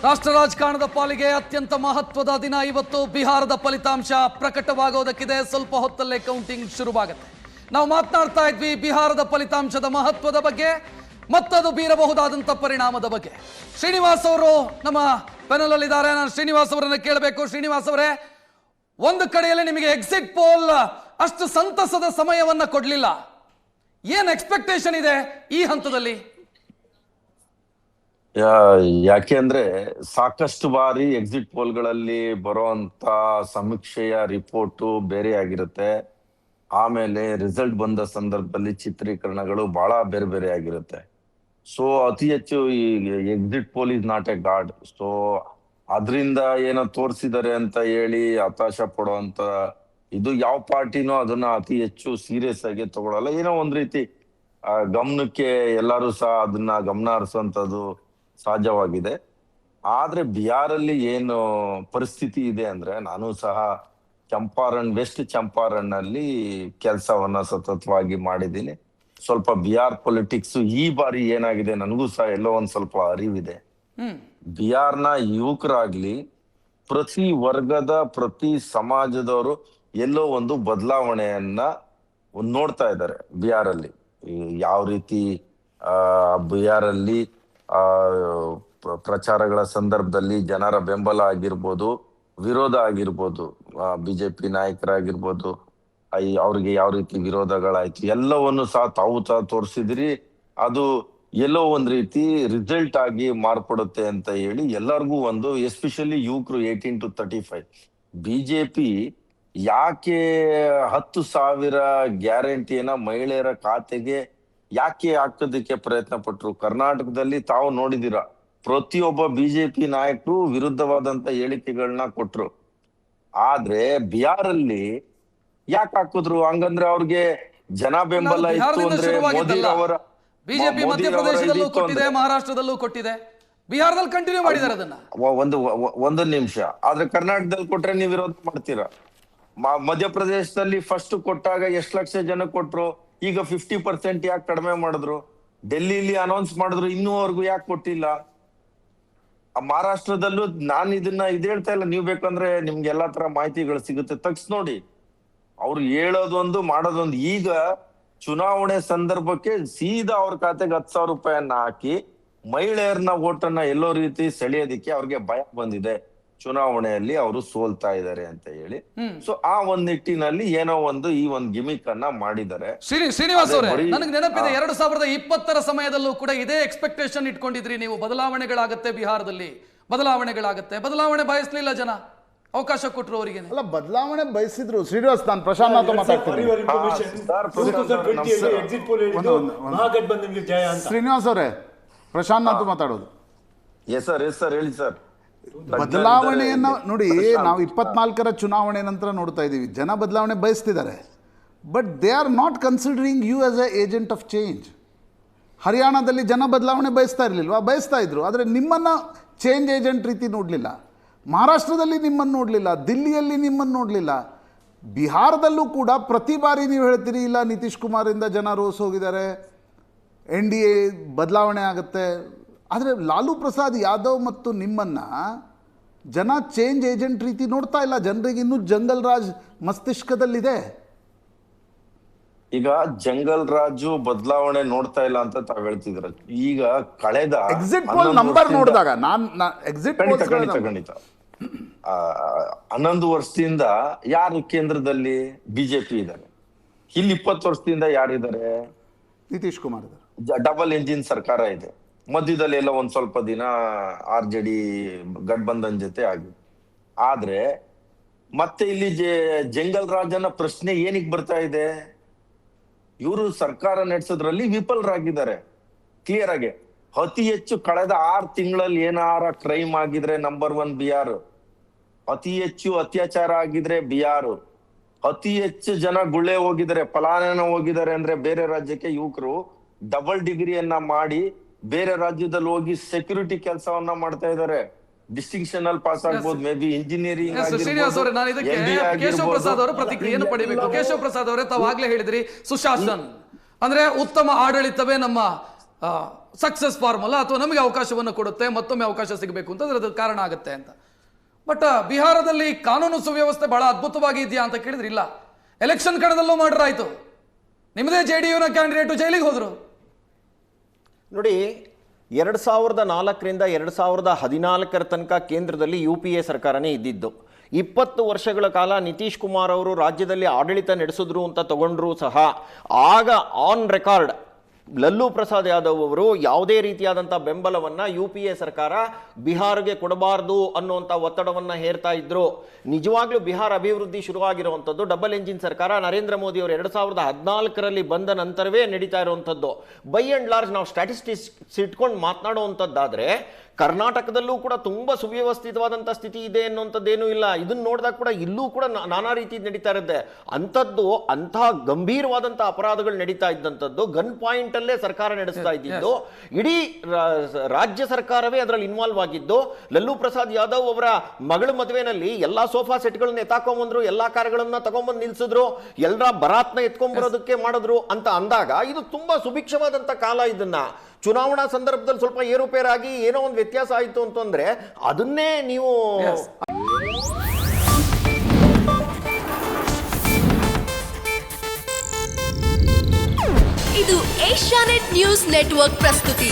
ರಾಷ್ಟ್ರ ರಾಜಕಾರಣದ ಪಾಲಿಗೆ ಅತ್ಯಂತ ಮಹತ್ವದ ದಿನ ಇವತ್ತು. ಬಿಹಾರದ ಫಲಿತಾಂಶ ಪ್ರಕಟವಾಗೋದಕ್ಕಿದೆ. ಸ್ವಲ್ಪ ಹೊತ್ತಲ್ಲೇ ಕೌಂಟಿಂಗ್ ಶುರುವಾಗುತ್ತೆ. ನಾವು ಮಾತನಾಡ್ತಾ ಇದ್ವಿ ಬಿಹಾರದ ಫಲಿತಾಂಶದ ಮಹತ್ವದ ಬಗ್ಗೆ, ಮತ್ತದು ಬೀರಬಹುದಾದಂಥ ಪರಿಣಾಮದ ಬಗ್ಗೆ. ಶ್ರೀನಿವಾಸ್ ಅವರು ನಮ್ಮ ಪ್ಯಾನಲ್ ಅಲ್ಲಿ ಇದ್ದಾರೆ. ನಾನು ಶ್ರೀನಿವಾಸ್ ಅವರನ್ನ ಕೇಳಬೇಕು. ಶ್ರೀನಿವಾಸ್ ಅವರೇ, ಒಂದು ಕಡೆಯಲ್ಲಿ ನಿಮಗೆ ಎಕ್ಸಿಟ್ ಪೋಲ್ ಅಷ್ಟು ಸಂತಸದ ಸಮಯವನ್ನ ಕೊಡ್ಲಿಲ್ಲ, ಏನ್ ಎಕ್ಸ್ಪೆಕ್ಟೇಷನ್ ಇದೆ ಈ ಹಂತದಲ್ಲಿ? ಯಾಕೆ ಅಂದ್ರೆ ಸಾಕಷ್ಟು ಬಾರಿ ಎಕ್ಸಿಟ್ ಪೋಲ್ಗಳಲ್ಲಿ ಬರುವಂತ ಸಮೀಕ್ಷೆಯ ರಿಪೋರ್ಟು ಬೇರೆ ಆಗಿರುತ್ತೆ. ಆಮೇಲೆ ರಿಸಲ್ಟ್ ಬಂದ ಸಂದರ್ಭದಲ್ಲಿ ಚಿತ್ರೀಕರಣಗಳು ಬಹಳ ಬೇರೆ ಬೇರೆ ಆಗಿರುತ್ತೆ. ಸೊ ಅತಿ ಹೆಚ್ಚು ಈ exit poll is not A god. So ಅದರಿಂದ ಏನೋ ತೋರಿಸಿದ್ದಾರೆ ಅಂತ ಹೇಳಿ ಹತಾಶ ಪಡುವಂತ ಇದು ಯಾವ ಪಾರ್ಟಿನೂ ಅದನ್ನ ಅತಿ ಹೆಚ್ಚು ಸೀರಿಯಸ್ ಆಗಿ ತಗೊಳಲ್ಲ. ಏನೋ ಒಂದ್ ರೀತಿ ಗಮನಕ್ಕೆ ಎಲ್ಲರೂ ಸಹ ಅದನ್ನ ಗಮನ ಹರಿಸುವಂತದ್ದು ಸಹಜವಾಗಿದೆ. ಆದ್ರೆ ಬಿಹಾರಲ್ಲಿ ಏನು ಪರಿಸ್ಥಿತಿ ಇದೆ ಅಂದ್ರೆ, ನಾನು ಸಹ ಚಂಪಾರಣ್, ವೆಸ್ಟ್ ಚಂಪಾರಣ್ ನಲ್ಲಿ ಕೆಲಸವನ್ನ ಸತತವಾಗಿ ಮಾಡಿದ್ದೀನಿ. ಸ್ವಲ್ಪ ಬಿಹಾರ್ ಪೊಲಿಟಿಕ್ಸ್ ಈ ಬಾರಿ ಏನಾಗಿದೆ ನನಗೂ ಸಹ ಎಲ್ಲೋ ಒಂದ್ ಸ್ವಲ್ಪ ಅರಿವಿದೆ. ಬಿಹಾರ್ನ ಯುವಕರಾಗ್ಲಿ, ಪ್ರತಿ ವರ್ಗದ ಪ್ರತಿ ಸಮಾಜದವರು ಎಲ್ಲೋ ಒಂದು ಬದಲಾವಣೆಯನ್ನ ನೋಡ್ತಾ ಇದ್ದಾರೆ ಬಿಹಾರಲ್ಲಿ. ಯಾವ ರೀತಿ ಬಿಹಾರಲ್ಲಿ ಪ್ರಚಾರಗಳ ಸಂದರ್ಭದಲ್ಲಿ ಜನರ ಬೆಂಬಲ ಆಗಿರ್ಬೋದು, ವಿರೋಧ ಆಗಿರ್ಬೋದು, ಬಿಜೆಪಿ ನಾಯಕರಾಗಿರ್ಬೋದು, ಅವ್ರಿಗೆ ಯಾವ ರೀತಿ ವಿರೋಧಗಳಾಯ್ತು ಎಲ್ಲವನ್ನು ಸಹ ತಾವು ಸಹ ತೋರಿಸಿದ್ರಿ. ಅದು ಎಲ್ಲೋ ಒಂದ್ ರೀತಿ ರಿಸಲ್ಟ್ ಆಗಿ ಮಾರ್ಪಡುತ್ತೆ ಅಂತ ಹೇಳಿ ಎಲ್ಲರಿಗೂ ಒಂದು, ಎಸ್ಪೆಷಲಿ ಯುವಕರು 18 to 35, ಬಿಜೆಪಿ ಯಾಕೆ 10,000 ಗ್ಯಾರಂಟಿಯನ್ನ ಮಹಿಳೆಯರ ಖಾತೆಗೆ ಯಾಕೆ ಹಾಕೋದಕ್ಕೆ ಪ್ರಯತ್ನ ಪಟ್ರು? ಕರ್ನಾಟಕದಲ್ಲಿ ತಾವು ನೋಡಿದಿರ, ಪ್ರತಿಯೊಬ್ಬ ಬಿಜೆಪಿ ನಾಯಕರು ವಿರುದ್ಧವಾದಂತ ಹೇಳಿಕೆಗಳನ್ನ ಕೊಟ್ರು. ಆದ್ರೆ ಬಿಹಾರಲ್ಲಿ ಯಾಕೆ ಹಾಕಿದ್ರು? ಹಂಗಂದ್ರೆ ಅವ್ರಿಗೆ ಜನ ಬೆಂಬಲ ಇತ್ತು ಅಂದ್ರೆ ಮೋದಿ ಅವರ ಬಿಜೆಪಿ ಮಧ್ಯಪ್ರದೇಶದಲ್ಲೂ ಕೊಟ್ಟಿದೆ, ಮಹಾರಾಷ್ಟ್ರದಲ್ಲೂ ಕೊಟ್ಟಿದೆ, ಬಿಹಾರದಲ್ಲಿ ಕಂಟಿನ್ಯೂ ಮಾಡಿದ್ದಾರೆ ಅದನ್ನ. ಒಂದು ನಿಮಿಷ. ಆದ್ರೆ ಕರ್ನಾಟಕದಲ್ಲಿ ಕೊಟ್ರೆ ನೀವು ವಿರೋಧ ಮಾಡ್ತೀರಾ? ಮಧ್ಯಪ್ರದೇಶದಲ್ಲಿ ಫಸ್ಟ್ ಕೊಟ್ಟಾಗ ಎಷ್ಟು ಲಕ್ಷ ಜನ ಕೊಟ್ರು? ಈಗ 50% ಯಾಕೆ ಕಡಿಮೆ ಮಾಡಿದ್ರು? ಡೆಲ್ಲಿಲಿ ಅನೌನ್ಸ್ ಮಾಡಿದ್ರು, ಇನ್ನೂವರೆಗೂ ಯಾಕೆ ಕೊಟ್ಟಿಲ್ಲ? ಮಹಾರಾಷ್ಟ್ರದಲ್ಲೂ ನಾನು ಇದನ್ನ ಹೇಳ್ತಾ ಇಲ್ಲ, ನೀವು ಬೇಕಂದ್ರೆ ನಿಮ್ಗೆ ಎಲ್ಲಾ ತರ ಮಾಹಿತಿಗಳು ಸಿಗುತ್ತೆ, ತಗ್ಸ್ ನೋಡಿ. ಅವ್ರು ಹೇಳೋದೊಂದು ಮಾಡೋದೊಂದು. ಈಗ ಚುನಾವಣೆ ಸಂದರ್ಭಕ್ಕೆ ಸೀದಾ ಅವ್ರ ಖಾತೆಗೆ 10,000 ರೂಪಾಯಿಯನ್ನ ಹಾಕಿ ಮಹಿಳೆಯರನ್ನ ಓಟನ್ನ ಎಲ್ಲೋ ರೀತಿ ಸೆಳೆಯೋದಿಕ್ಕೆ ಅವ್ರಿಗೆ ಭಯ ಬಂದಿದೆ, ಚುನಾವಣೆಯಲ್ಲಿ ಅವರು ಸೋಲ್ತಾ ಇದ್ದಾರೆ ಅಂತ ಹೇಳಿ. ಸೊ ಆ ಒಂದ್ ನಿಟ್ಟಿನಲ್ಲಿ ಏನೋ ಒಂದು ಈ ಒಂದು ಗಿಮಿಕ್ ಅನ್ನ ಮಾಡಿದ್ದಾರೆ. ಶ್ರೀನಿವಾಸ್ ಅವರೇ, ನನಗೆ ನೆನಪಿದೆ 2020 ಸಮಯದಲ್ಲೂ ಕೂಡ ಇದೇ ಎಕ್ಸ್ಪೆಕ್ಟೇಷನ್ ಇಟ್ಕೊಂಡಿದ್ರಿ ನೀವು, ಬದಲಾವಣೆಗಳಾಗತ್ತೆ ಬಿಹಾರದಲ್ಲಿ, ಬದಲಾವಣೆ ಬಯಸ್ಲಿಲ್ಲ ಜನ, ಅವಕಾಶ ಕೊಟ್ಟರು ಅವರಿಗೆ. ಅಲ್ಲ, ಬದಲಾವಣೆ ಬಯಸಿದ್ರು. ಶ್ರೀನಿವಾಸ್, ನಾನು ಪ್ರಶಾಂತ್ ಮಾತಾಡ್ತೀನಿ. ಶ್ರೀನಿವಾಸ್ ಅವರೇ, ಪ್ರಶಾಂತ್ ಅಂತ ಮಾತಾಡೋದು. ಎಸ್ ಸರ್ ಹೇಳಿ ಸರ್. ಬದಲಾವಣೆಯನ್ನ ನೋಡಿ, ನಾವು 24ರ ಚುನಾವಣೆ ನಂತರ ನೋಡ್ತಾ ಇದ್ದೀವಿ, ಜನ ಬದಲಾವಣೆ ಬಯಸ್ತಿದ್ದಾರೆ. But they are not considering you as a agent of change. ಹರಿಯಾಣದಲ್ಲಿ ಜನ ಬದಲಾವಣೆ ಬಯಸ್ತಾ ಇರಲಿಲ್ವಾ? ಬಯಸ್ತಾ ಇದ್ರು, ಆದರೆ ನಿಮ್ಮನ್ನು ಚೇಂಜ್ ಏಜೆಂಟ್ ರೀತಿ ನೋಡಲಿಲ್ಲ. ಮಹಾರಾಷ್ಟ್ರದಲ್ಲಿ ನಿಮ್ಮನ್ನು ನೋಡಲಿಲ್ಲ, ದಿಲ್ಲಿಯಲ್ಲಿ ನಿಮ್ಮನ್ನು ನೋಡಲಿಲ್ಲ. ಬಿಹಾರದಲ್ಲೂ ಕೂಡ ಪ್ರತಿ ಬಾರಿ ನೀವು ಹೇಳ್ತೀರಿ, ಇಲ್ಲ ನಿತೀಶ್ ಕುಮಾರಿಂದ ಜನ ರೋಸ್ ಹೋಗಿದ್ದಾರೆ, NDA ಬದಲಾವಣೆ ಆಗುತ್ತೆ. ಆದರೆ ಲಾಲು ಪ್ರಸಾದ್ ಯಾದವ್ ಮತ್ತು ನಿಮ್ಮನ್ನು ಜನ ಚೇಂಜ್ ಏಜೆಂಟ್ ರೀತಿ ನೋಡ್ತಾ ಇಲ್ಲ. ಜನರಿಗೆ ಇನ್ನೂ ಜಂಗಲ್ ರಾಜ್ ಮಸ್ತಿಷ್ಕದಲ್ಲಿದೆ. ಈಗ ಜಂಗಲ್ ರಾಜು ಬದಲಾವಣೆ ನೋಡ್ತಾ ಇಲ್ಲ ಅಂತ ತಾವ್ ಹೇಳ್ತಿದ್ರ. ಈಗ ಕಳೆದ ಎಕ್ಸಿಟ್ ಪೋಲ್ ನಂಬರ್ ನೋಡಿದಾಗ ಖಂಡಿತ 11 ವರ್ಷದಿಂದ ಯಾರು ಕೇಂದ್ರದಲ್ಲಿ ಬಿಜೆಪಿ ಇದ್ದಾರೆ, ಇಲ್ಲಿ 20 ವರ್ಷದಿಂದ ಯಾರಿದ್ದಾರೆ? ನಿತೀಶ್ ಕುಮಾರ್ ಇದ್ದಾರೆ. ಡಬಲ್ ಎಂಜಿನ್ ಸರ್ಕಾರ ಇದೆ. ಮಧ್ಯದಲ್ಲಿ ಎಲ್ಲ ಒಂದ್ ಸ್ವಲ್ಪ ದಿನ RJD ಗಠಬಂಧನ್ ಜೊತೆ ಆಗಿದೆ. ಆದ್ರೆ ಮತ್ತೆ ಇಲ್ಲಿ ಜಂಗಲ್ ರಾಜನ ಪ್ರಶ್ನೆ ಏನಿಗೆ ಬರ್ತಾ ಇದೆ? ಇವರು ಸರ್ಕಾರ ನಡೆಸೋದ್ರಲ್ಲಿ ವಿಫಲರಾಗಿದ್ದಾರೆ. ಕ್ಲಿಯರ್ ಆಗಿ ಅತಿ ಹೆಚ್ಚು ಕಳೆದ 6 ತಿಂಗಳಲ್ಲಿ ಏನಾರ ಕ್ರೈಮ್ ಆಗಿದ್ರೆ ನಂಬರ್ 1 ಬಿಹಾರ್, ಅತಿ ಹೆಚ್ಚು ಅತ್ಯಾಚಾರ ಆಗಿದ್ರೆ ಬಿಹಾರ್, ಅತಿ ಹೆಚ್ಚು ಜನ ಗುಳೆ ಹೋಗಿದ್ದಾರೆ, ಪಲಾಯನ ಹೋಗಿದ್ದಾರೆ ಅಂದ್ರೆ ಬೇರೆ ರಾಜ್ಯಕ್ಕೆ ಯುವಕರು ಡಬಲ್ ಡಿಗ್ರಿಯನ್ನ ಮಾಡಿ ಬೇರೆ ರಾಜ್ಯದಲ್ಲಿ ಹೋಗಿ ಸೆಕ್ಯೂರಿಟಿ ಕೆಲಸವನ್ನ ಮಾಡ್ತಾ ಇದ್ದಾರೆ. ಡಿಸ್ಟಿಂಕ್ಷನ್ ಅಲ್ಲಿ ಪಾಸ್ ಆಗ್ಬೋದು, ಮೇ ಬಿ ಇಂಜಿನಿಯರಿಂಗ್. ಶ್ರೀನಿವಾಸ್ ಅವರೇ, ನಾನು ಇದಕ್ಕೆ ಕೇಶವ ಪ್ರಸಾದ್ ಅವರ ಪ್ರತಿಕ್ರಿಯೆಯನ್ನು ಪಡಿಬೇಕು. ಕೇಶವ ಪ್ರಸಾದ್ ಅವರೇ, ತಾವು ಆಗ್ಲೇ ಹೇಳಿದ್ರಿ ಸುಶಾಸನ್ ಅಂದ್ರೆ ಉತ್ತಮ ಆಡಳಿತವೇ ನಮ್ಮ ಸಕ್ಸಸ್ ಫಾರ್ಮುಲಾ ಅಥವಾ ನಮಗೆ ಅವಕಾಶವನ್ನು ಕೊಡುತ್ತೆ, ಮತ್ತೊಮ್ಮೆ ಅವಕಾಶ ಸಿಗಬೇಕು ಅಂತ ಅದರ ಕಾರಣ ಆಗುತ್ತೆ ಅಂತ. ಬಟ್ ಬಿಹಾರದಲ್ಲಿ ಕಾನೂನು ಸುವ್ಯವಸ್ಥೆ ಬಹಳ ಅದ್ಭುತವಾಗಿ ಇದೆಯಾ ಅಂತ ಕೇಳಿದ್ರೆ ಇಲ್ಲ. ಎಲೆಕ್ಷನ್ ಕಣದಲ್ಲೂ ಮರ್ಡರ್ ಆಯಿತು, ನಿಮ್ಮದೇ JDU ನ ಕ್ಯಾಂಡಿಡೇಟು ಜೈಲಿಗೆ ಹೋದರು. ನೋಡಿ, 2004ರಿಂದ 2014 ತನಕ ಕೇಂದ್ರದಲ್ಲಿ UPA ಸರ್ಕಾರನೇ ಇದ್ದಿದ್ದು. 20 ವರ್ಷಗಳ ಕಾಲ ನಿತೀಶ್ ಕುಮಾರ್ ಅವರು ರಾಜ್ಯದಲ್ಲಿ ಆಡಳಿತ ನಡೆಸಿದ್ರು ಅಂತ ತಗೊಂಡ್ರು ಸಹ ಆಗ ಆನ್ ರೆಕಾರ್ಡ್ ಲಲ್ಲೂ ಪ್ರಸಾದ್ ಯಾದವ್ ಅವರು ಯಾವುದೇ ರೀತಿಯಾದಂಥ ಬೆಂಬಲವನ್ನು UPA ಸರ್ಕಾರ ಬಿಹಾರ್ಗೆ ಕೊಡಬಾರ್ದು ಅನ್ನುವಂಥ ಒತ್ತಡವನ್ನು ಹೇರ್ತಾ ಇದ್ರು. ನಿಜವಾಗ್ಲೂ ಬಿಹಾರ ಅಭಿವೃದ್ಧಿ ಶುರುವಾಗಿರುವಂಥದ್ದು ಡಬಲ್ ಎಂಜಿನ್ ಸರ್ಕಾರ ನರೇಂದ್ರ ಮೋದಿ ಅವರು 2014ರಲ್ಲಿ ಬಂದ ನಂತರವೇ ನಡೀತಾ ಇರುವಂಥದ್ದು. ಬೈ ಆ್ಯಂಡ್ ಲಾರ್ಜ್ ನಾವು ಸ್ಟ್ಯಾಟಿಸ್ಟಿಕ್ಸ್ ಇಟ್ಕೊಂಡು ಮಾತನಾಡುವಂಥದ್ದಾದರೆ ಕರ್ನಾಟಕದಲ್ಲೂ ಕೂಡ ತುಂಬ ಸುವ್ಯವಸ್ಥಿತವಾದಂಥ ಸ್ಥಿತಿ ಇದೆ ಅನ್ನುವಂಥದ್ದೇನೂ ಇಲ್ಲ. ಇದನ್ನು ನೋಡಿದಾಗ ಕೂಡ ಇಲ್ಲೂ ಕೂಡ ನಾನಾ ರೀತಿ ನಡೀತಾ ಇರುತ್ತೆ. ಅಂಥದ್ದು ಅಂತಹ ಗಂಭೀರವಾದಂಥ ಅಪರಾಧಗಳು ನಡೀತಾ ಇದ್ದಂಥದ್ದು ಗನ್ ಪಾಯಿಂಟಲ್ಲೇ ಸರ್ಕಾರ ನಡೆಸ್ತಾ ಇದ್ದಿದ್ದು. ಇಡೀ ರಾಜ್ಯ ಸರ್ಕಾರವೇ ಅದರಲ್ಲಿ ಇನ್ವಾಲ್ವ್ ಆಗಿದ್ದು. ಲಲ್ಲೂ ಪ್ರಸಾದ್ ಯಾದವ್ ಅವರ ಮಗಳ ಮದುವೆನಲ್ಲಿ ಎಲ್ಲಾ ಸೋಫಾ ಸೆಟ್ಗಳನ್ನ ಎತ್ತಾಕೊಂಡ್ಬಂದ್ರು, ಎಲ್ಲಾ ಕಾರುಗಳನ್ನ ತಗೊಂಡ್ಬಂದು ನಿಲ್ಸಿದ್ರು, ಎಲ್ಲರ ಬರಾತ್ನ ಎತ್ಕೊಂಡ್ಬರೋದಕ್ಕೆ ಮಾಡಿದ್ರು ಅಂತ ಅಂದಾಗ ಇದು ತುಂಬಾ ಸುಭಿಕ್ಷವಾದಂಥ ಕಾಲ. ಇದನ್ನ ಚುನಾವಣಾ ಸಂದರ್ಭದಲ್ಲಿ ಸ್ವಲ್ಪ ಏರುಪೇರಾಗಿ ಏನೋ ಒಂದು ವ್ಯತ್ಯಾಸ ಆಯಿತು ಅಂತಂದ್ರೆ ಅದನ್ನೇ ನೀವು ಇದು ಏಷ್ಯಾನೆಟ್ ನ್ಯೂಸ್ ನೆಟ್ವರ್ಕ್ ಪ್ರಸ್ತುತಿ.